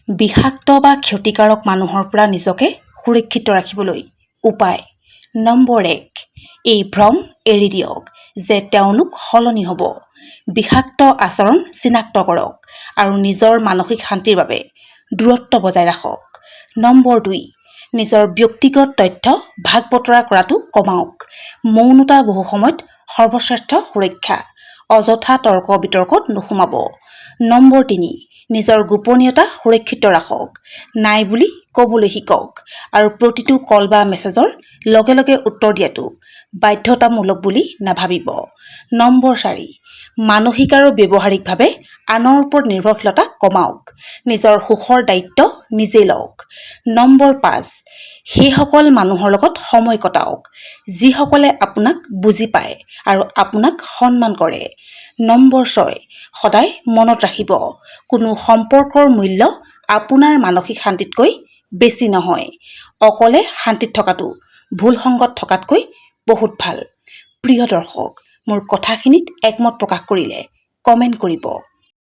বিষাক্ত বা ক্ষতিকাৰক মানুহৰ পৰা নিজকে সুৰক্ষিত ৰাখিবলৈ উপায় নম্বৰ 1 এই ভ্ৰম এৰি দিয়ক যে তেওঁলোক সলনি হ'ব। বিষাক্ত আচৰণ চিনাক্ত কৰক আৰু নিজৰ মানসিক শান্তিৰ বাবে দূৰত্ব বজাই ৰাখক। নম্বৰ 2 নিজৰ ব্যক্তিগত তথ্য ভাগ বতৰা কৰাটো কমাওক। মৌনতা বহু সময়ত সৰ্বশ্ৰেষ্ঠ সুৰক্ষা। অযথা তৰ্ক বিতৰ্কত নোসোমাব। নম্বৰ 3 নিজৰ গোপনীয়তা সুৰক্ষিত ৰাখক। নাই বুলি ক'বলৈ শিকক আৰু প্ৰতিটো কল বা মেছেজৰ লগে লগে উত্তৰ দিয়াটো বাধ্যতামূলক বুলি নাভাবিব। নম্বৰ 4 মানসিক আৰু ব্যৱহাৰিকভাৱে আনৰ ওপৰত নিৰ্ভৰশীলতা কমাওক। নিজৰ সুখৰ দায়িত্ব নিজেই লওক। নম্বৰ 5 সেইসকল মানুহৰ লগত সময় কটাওক যিসকলে আপোনাক বুজি পায় আৰু আপোনাক সন্মান কৰে। নম্বৰ 6 সদায় মনত ৰাখিব কোনো সম্পৰ্কৰ মূল্য আপোনাৰ মানসিক শান্তিতকৈ বেছি নহয়। অকলে শান্তিত থকাটো ভুল সংগত থকাতকৈ বহুত ভাল। প্ৰিয় দৰ্শক, মোৰ কথাখিনিত একমত প্ৰকাশ কৰিলে কমেণ্ট কৰিব।